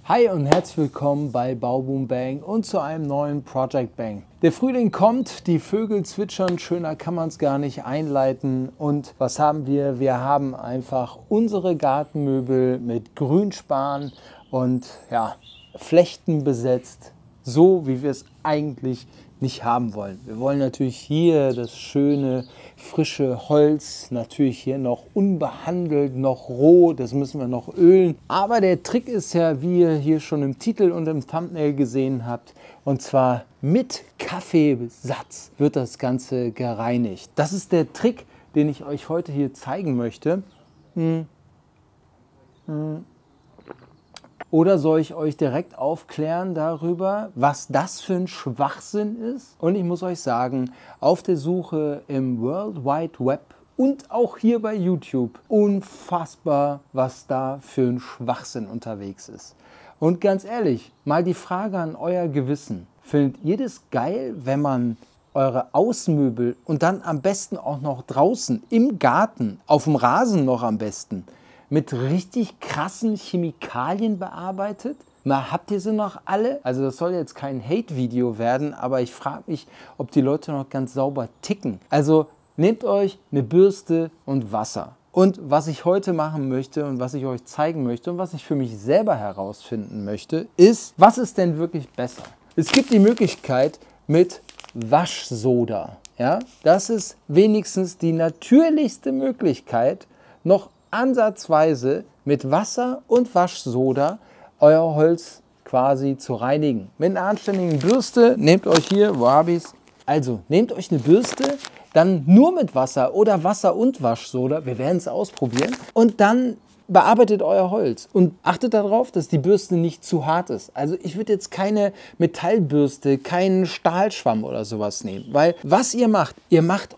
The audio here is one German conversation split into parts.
Hi und herzlich willkommen bei Bauboom Bang und zu einem neuen Project Bang. Der Frühling kommt, die Vögel zwitschern, schöner kann man es gar nicht einleiten. Und was haben wir? Wir haben einfach unsere Gartenmöbel mit Grünspan und ja, Flechten besetzt, so wie wir es eigentlich nicht haben wollen. Wir wollen natürlich hier das schöne, frische Holz, natürlich hier noch unbehandelt, noch roh, das müssen wir noch ölen. Aber der Trick ist ja, wie ihr hier schon im Titel und im Thumbnail gesehen habt, und zwar mit Kaffeesatz wird das Ganze gereinigt. Das ist der Trick, den ich euch heute hier zeigen möchte. Oder soll ich euch direkt aufklären darüber, was das für ein Schwachsinn ist? Und ich muss euch sagen, auf der Suche im World Wide Web und auch hier bei YouTube, unfassbar, was da für ein Schwachsinn unterwegs ist. Und ganz ehrlich, mal die Frage an euer Gewissen. Findet ihr das geil, wenn man eure Außenmöbel und dann am besten auch noch draußen im Garten, auf dem Rasen noch am besten, mit richtig krassen Chemikalien bearbeitet? Na, habt ihr sie noch alle? Also das soll jetzt kein Hate-Video werden, aber ich frage mich, ob die Leute noch ganz sauber ticken. Also nehmt euch eine Bürste und Wasser. Und was ich heute machen möchte und was ich euch zeigen möchte und was ich für mich selber herausfinden möchte, ist, was ist denn wirklich besser? Es gibt die Möglichkeit mit Waschsoda. Ja? Das ist wenigstens die natürlichste Möglichkeit, noch ansatzweise mit Wasser und Waschsoda euer Holz quasi zu reinigen. Mit einer anständigen Bürste, nehmt euch hier, wo habe ich es? Also, nehmt euch eine Bürste, dann nur mit Wasser oder Wasser und Waschsoda, wir werden es ausprobieren, und dann bearbeitet euer Holz und achtet darauf, dass die Bürste nicht zu hart ist. Also ich würde jetzt keine Metallbürste, keinen Stahlschwamm oder sowas nehmen, weil was ihr macht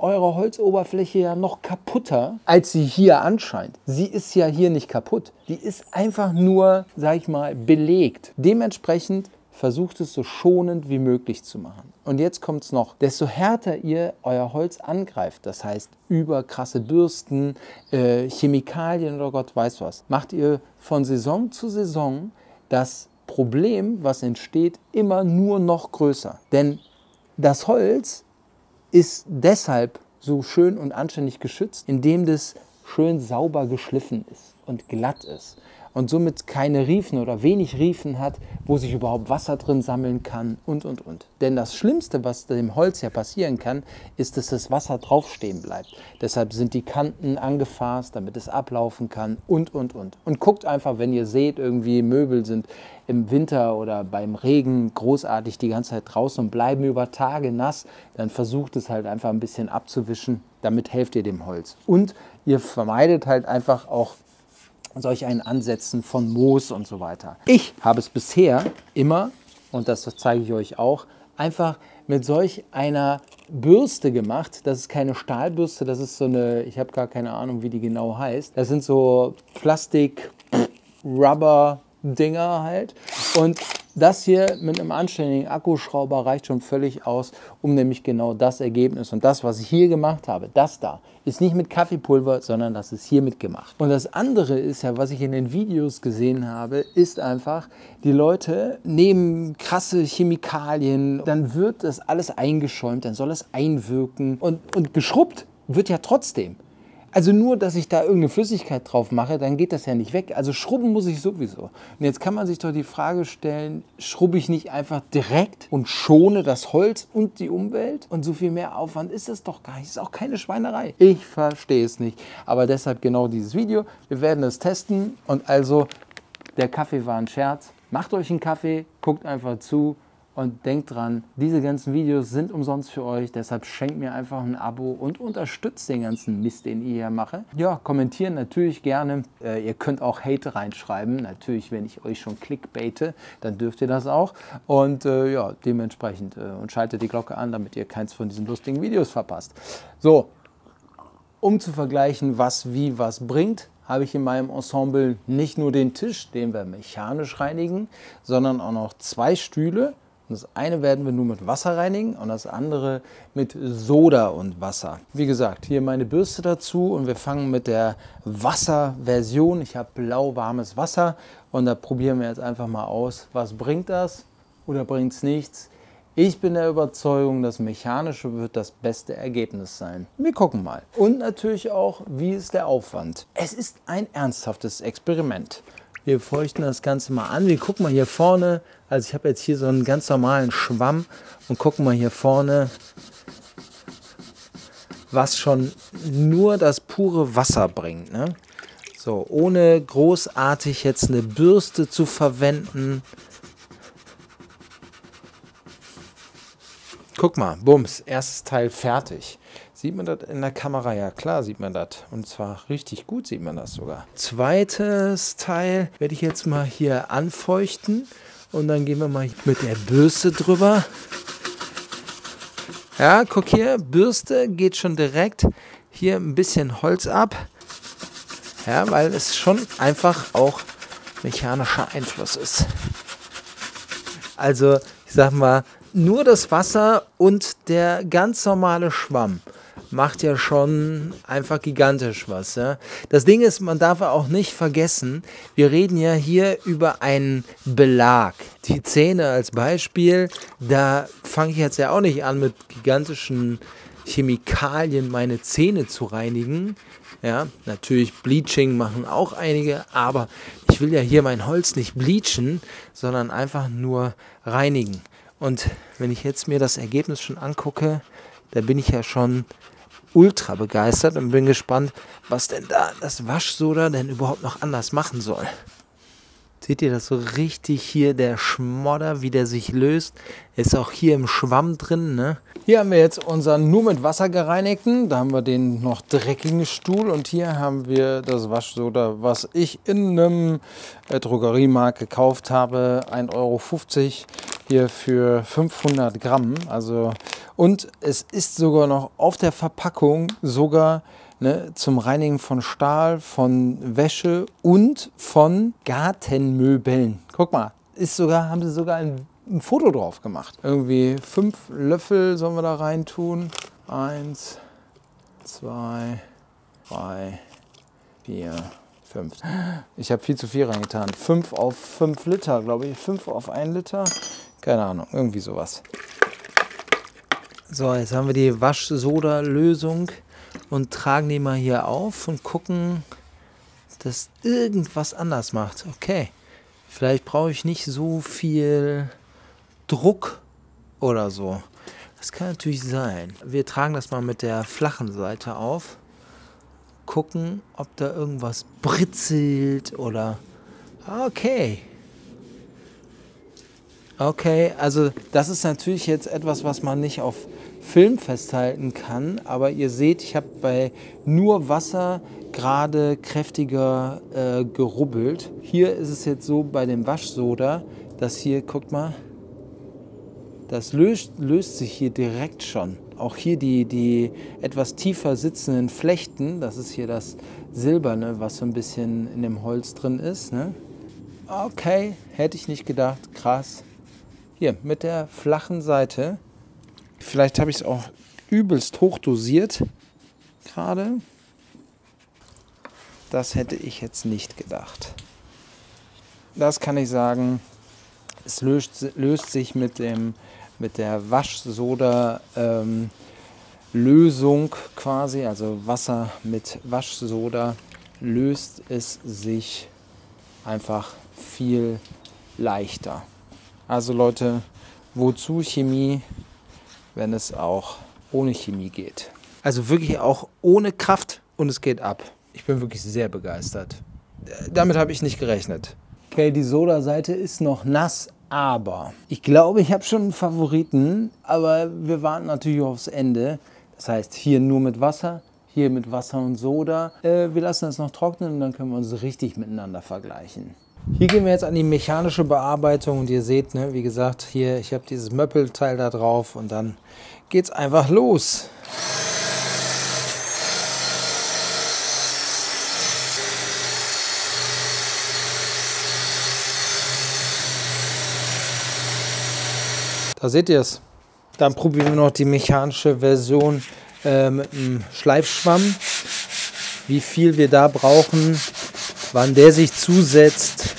eure Holzoberfläche ja noch kaputter, als sie hier anscheint. Sie ist ja hier nicht kaputt. Die ist einfach nur, sag ich mal, belegt. Dementsprechend versucht es so schonend wie möglich zu machen. Und jetzt kommt es noch, desto härter ihr euer Holz angreift, das heißt über krasse Bürsten, Chemikalien oder Gott weiß was, macht ihr von Saison zu Saison das Problem, was entsteht, immer nur noch größer. Denn das Holz ist deshalb so schön und anständig geschützt, indem das schön sauber geschliffen ist und glatt ist und somit keine Riefen oder wenig Riefen hat, wo sich überhaupt Wasser drin sammeln kann und. Denn das Schlimmste, was dem Holz ja passieren kann, ist, dass das Wasser draufstehen bleibt. Deshalb sind die Kanten angefasst, damit es ablaufen kann und. Und guckt einfach, wenn ihr seht, irgendwie Möbel sind im Winter oder beim Regen großartig die ganze Zeit draußen und bleiben über Tage nass, dann versucht es halt einfach ein bisschen abzuwischen, damit helft ihr dem Holz. Und ihr vermeidet halt einfach auch solch ein Ansetzen von Moos und so weiter. Ich habe es bisher immer, und das zeige ich euch auch, einfach mit solch einer Bürste gemacht. Das ist keine Stahlbürste, das ist so eine, ich habe gar keine Ahnung, wie die genau heißt. Das sind so Plastik-Rubber-Dinger halt. Und das hier mit einem anständigen Akkuschrauber reicht schon völlig aus, um nämlich genau das Ergebnis. Und das, was ich hier gemacht habe, das da, ist nicht mit Kaffeepulver, sondern das ist hiermit gemacht. Und das andere ist ja, was ich in den Videos gesehen habe, ist einfach, die Leute nehmen krasse Chemikalien, dann wird das alles eingeschäumt, dann soll es einwirken und geschrubbt wird ja trotzdem. Also nur, dass ich da irgendeine Flüssigkeit drauf mache, dann geht das ja nicht weg. Also schrubben muss ich sowieso. Und jetzt kann man sich doch die Frage stellen, schrubbe ich nicht einfach direkt und schone das Holz und die Umwelt? Und so viel mehr Aufwand ist es doch gar nicht. Ist auch keine Schweinerei. Ich verstehe es nicht. Aber deshalb genau dieses Video. Wir werden es testen. Und also, der Kaffee war ein Scherz. Macht euch einen Kaffee, guckt einfach zu. Und denkt dran, diese ganzen Videos sind umsonst für euch, deshalb schenkt mir einfach ein Abo und unterstützt den ganzen Mist, den ich hier mache. Ja, kommentieren natürlich gerne. Ihr könnt auch Hate reinschreiben, natürlich, wenn ich euch schon clickbaite, dann dürft ihr das auch. Und ja, dementsprechend und schaltet die Glocke an, damit ihr keins von diesen lustigen Videos verpasst. So, um zu vergleichen, was wie was bringt, habe ich in meinem Ensemble nicht nur den Tisch, den wir mechanisch reinigen, sondern auch noch 2 Stühle Und das eine werden wir nur mit Wasser reinigen und das andere mit Soda und Wasser. Wie gesagt, hier meine Bürste dazu und wir fangen mit der Wasserversion. Ich habe lauwarmes Wasser und da probieren wir jetzt einfach mal aus, was bringt das oder bringt es nichts. Ich bin der Überzeugung, das Mechanische wird das beste Ergebnis sein. Wir gucken mal. Und natürlich auch, wie ist der Aufwand. Es ist ein ernsthaftes Experiment. Wir feuchten das Ganze mal an. Wir gucken mal hier vorne. Also ich habe jetzt hier so einen ganz normalen Schwamm und gucken mal hier vorne, was schon nur das pure Wasser bringt, ne? So, ohne großartig jetzt eine Bürste zu verwenden. Guck mal, bums, erstes Teil fertig. Sieht man das in der Kamera? Ja, klar sieht man das. Und zwar richtig gut sieht man das sogar. Zweites Teil werde ich jetzt mal hier anfeuchten. Und dann gehen wir mal mit der Bürste drüber. Ja, guck hier, Bürste geht schon direkt hier ein bisschen Holz ab. Ja, weil es schon einfach auch mechanischer Einfluss ist. Also, ich sag mal, nur das Wasser und der ganz normale Schwamm macht ja schon einfach gigantisch was. Ja? Das Ding ist, man darf auch nicht vergessen, wir reden ja hier über einen Belag. Die Zähne als Beispiel, da fange ich jetzt ja auch nicht an, mit gigantischen Chemikalien meine Zähne zu reinigen. Ja, natürlich Bleaching machen auch einige, aber ich will ja hier mein Holz nicht bleachen, sondern einfach nur reinigen. Und wenn ich jetzt mir das Ergebnis schon angucke, da bin ich ja schon ultra begeistert und bin gespannt, was denn da das Waschsoda denn überhaupt noch anders machen soll. Seht ihr das so richtig hier, der Schmodder, wie der sich löst? Ist auch hier im Schwamm drin, ne? Hier haben wir jetzt unseren nur mit Wasser gereinigten. Da haben wir den noch dreckigen Stuhl. Und hier haben wir das Waschsoda, was ich in einem Drogeriemarkt gekauft habe. 1,50 € hier für 500 Gramm. Also, und es ist sogar noch auf der Verpackung sogar, ne, zum Reinigen von Stahl, von Wäsche und von Gartenmöbeln. Guck mal, haben sie sogar ein Foto drauf gemacht. Irgendwie 5 Löffel sollen wir da rein tun. 1, 2, 3, 4, 5. Ich habe viel zu viel reingetan. 5 auf 5 Liter, glaube ich. 5 auf 1 Liter. Keine Ahnung, irgendwie sowas. So, jetzt haben wir die Waschsoda-Lösung und tragen die mal hier auf und gucken, dass irgendwas anders macht. Okay, vielleicht brauche ich nicht so viel Druck oder so. Das kann natürlich sein. Wir tragen das mal mit der flachen Seite auf, gucken, ob da irgendwas britzelt oder... Okay. Okay, also das ist natürlich jetzt etwas, was man nicht auf Film festhalten kann, aber ihr seht, ich habe bei nur Wasser gerade kräftiger gerubbelt. Hier ist es jetzt so bei dem Waschsoda, dass hier, guckt mal, das löst sich hier direkt schon. Auch hier die etwas tiefer sitzenden Flechten, das ist hier das Silberne, was so ein bisschen in dem Holz drin ist. Ne? Okay, hätte ich nicht gedacht, krass. Hier, mit der flachen Seite. Vielleicht habe ich es auch übelst hoch dosiert gerade. Das hätte ich jetzt nicht gedacht. Das kann ich sagen, es löst sich mit der Waschsoda Lösung quasi, also Wasser mit Waschsoda, löst es sich einfach viel leichter. Also Leute, wozu Chemie, wenn es auch ohne Chemie geht? Also wirklich auch ohne Kraft und es geht ab. Ich bin wirklich sehr begeistert. Damit habe ich nicht gerechnet. Okay, die Soda-Seite ist noch nass, aber ich glaube, ich habe schon einen Favoriten, aber wir warten natürlich aufs Ende. Das heißt, hier nur mit Wasser, hier mit Wasser und Soda. Wir lassen das noch trocknen und dann können wir uns richtig miteinander vergleichen. Hier gehen wir jetzt an die mechanische Bearbeitung und ihr seht, ne, wie gesagt, hier, ich habe dieses Möppelteil da drauf und dann geht's einfach los. Da seht ihr es. Dann probieren wir noch die mechanische Version mit dem Schleifschwamm. Wie viel wir da brauchen, wann der sich zusetzt.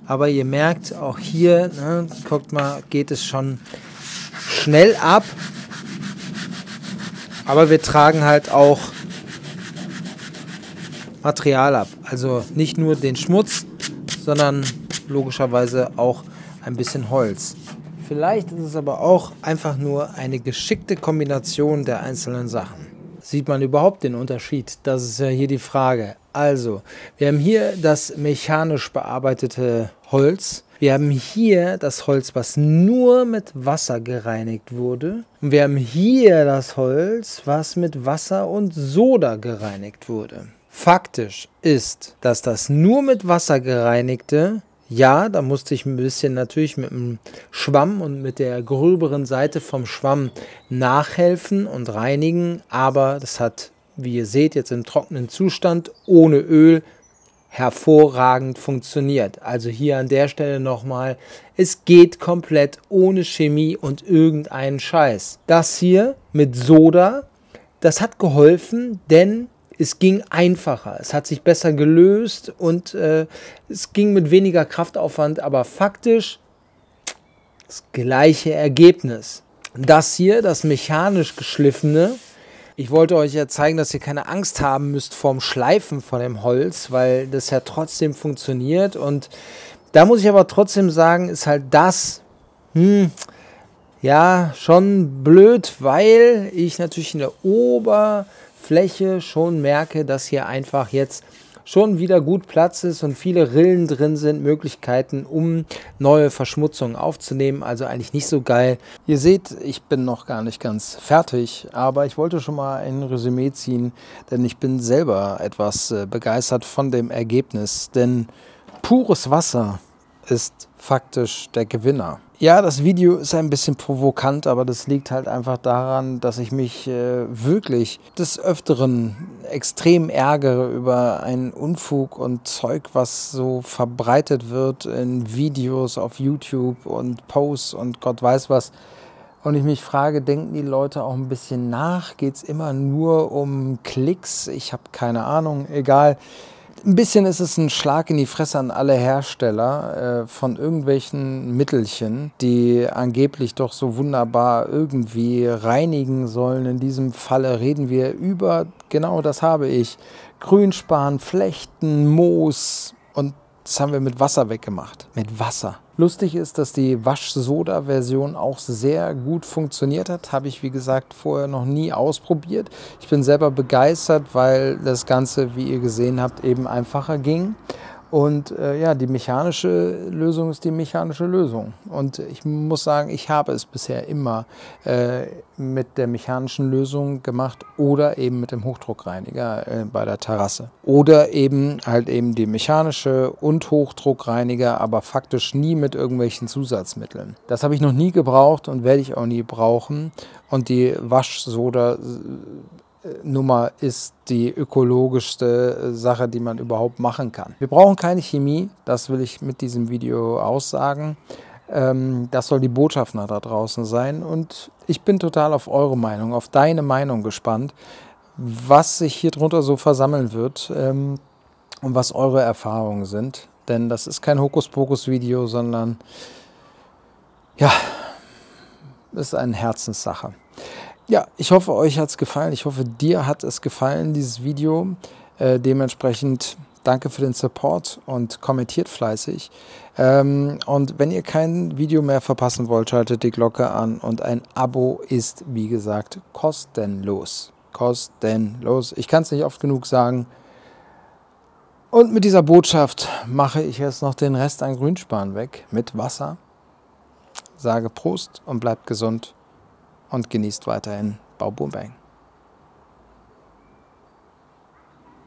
Aber ihr merkt, auch hier, ne, guckt mal, geht es schon schnell ab. Aber wir tragen halt auch Material ab. Also nicht nur den Schmutz, sondern logischerweise auch ein bisschen Holz. Vielleicht ist es aber auch einfach nur eine geschickte Kombination der einzelnen Sachen. Sieht man überhaupt den Unterschied? Das ist ja hier die Frage. Also, wir haben hier das mechanisch bearbeitete Holz. Wir haben hier das Holz, was nur mit Wasser gereinigt wurde. Und wir haben hier das Holz, was mit Wasser und Soda gereinigt wurde. Faktisch ist, dass das nur mit Wasser gereinigte, ja, da musste ich ein bisschen natürlich mit dem Schwamm und mit der gröberen Seite vom Schwamm nachhelfen und reinigen, aber das hat, wie ihr seht, jetzt im trockenen Zustand ohne Öl hervorragend funktioniert. Also hier an der Stelle nochmal, es geht komplett ohne Chemie und irgendeinen Scheiß. Das hier mit Soda, das hat geholfen, denn es ging einfacher, es hat sich besser gelöst und es ging mit weniger Kraftaufwand, aber faktisch das gleiche Ergebnis. Das hier, das mechanisch geschliffene, ich wollte euch ja zeigen, dass ihr keine Angst haben müsst vorm Schleifen von dem Holz, weil das ja trotzdem funktioniert. Und da muss ich aber trotzdem sagen, ist halt das, ja, schon blöd, weil ich natürlich in der Oberfläche schon merke, dass hier einfach jetzt schon wieder gut Platz ist und viele Rillen drin sind, Möglichkeiten, um neue Verschmutzungen aufzunehmen. Also eigentlich nicht so geil. Ihr seht, ich bin noch gar nicht ganz fertig, aber ich wollte schon mal ein Resümee ziehen, denn ich bin selber etwas begeistert von dem Ergebnis, denn pures Wasser ist faktisch der Gewinner. Ja, das Video ist ein bisschen provokant, aber das liegt halt einfach daran, dass ich mich wirklich des Öfteren extrem ärgere über einen Unfug und Zeug, was so verbreitet wird in Videos auf YouTube und Posts und Gott weiß was. Und ich mich frage, denken die Leute auch ein bisschen nach? Geht es immer nur um Klicks? Ich habe keine Ahnung, egal. Ein bisschen ist es ein Schlag in die Fresse an alle Hersteller von irgendwelchen Mittelchen, die angeblich doch so wunderbar irgendwie reinigen sollen. In diesem Falle reden wir über, genau das habe ich, Grünspan, Flechten, Moos und das haben wir mit Wasser weggemacht. Mit Wasser. Lustig ist, dass die Waschsoda-Version auch sehr gut funktioniert hat. Habe ich, wie gesagt, vorher noch nie ausprobiert. Ich bin selber begeistert, weil das Ganze, wie ihr gesehen habt, eben einfacher ging. Und ja, die mechanische Lösung ist die mechanische Lösung. Und ich muss sagen, ich habe es bisher immer mit der mechanischen Lösung gemacht oder eben mit dem Hochdruckreiniger bei der Terrasse. Oder eben halt eben die mechanische und Hochdruckreiniger, aber faktisch nie mit irgendwelchen Zusatzmitteln. Das habe ich noch nie gebraucht und werde ich auch nie brauchen. Und die Waschsoda Nummer ist die ökologischste Sache, die man überhaupt machen kann. Wir brauchen keine Chemie, das will ich mit diesem Video aussagen. Das soll die Botschaft nach da draußen sein und ich bin total auf eure Meinung, auf deine Meinung gespannt, was sich hier drunter so versammeln wird und was eure Erfahrungen sind. Denn das ist kein Hokuspokus-Video, sondern ja, ist eine Herzenssache. Ja, ich hoffe, euch hat es gefallen. Ich hoffe, dir hat es gefallen, dieses Video. Dementsprechend danke für den Support und kommentiert fleißig. Und wenn ihr kein Video mehr verpassen wollt, schaltet die Glocke an. Und ein Abo ist, wie gesagt, kostenlos. Kostenlos. Ich kann es nicht oft genug sagen. Und mit dieser Botschaft mache ich jetzt noch den Rest an Grünspan weg mit Wasser. Sage Prost und bleibt gesund. Und genießt weiterhin Bau Boom Bang.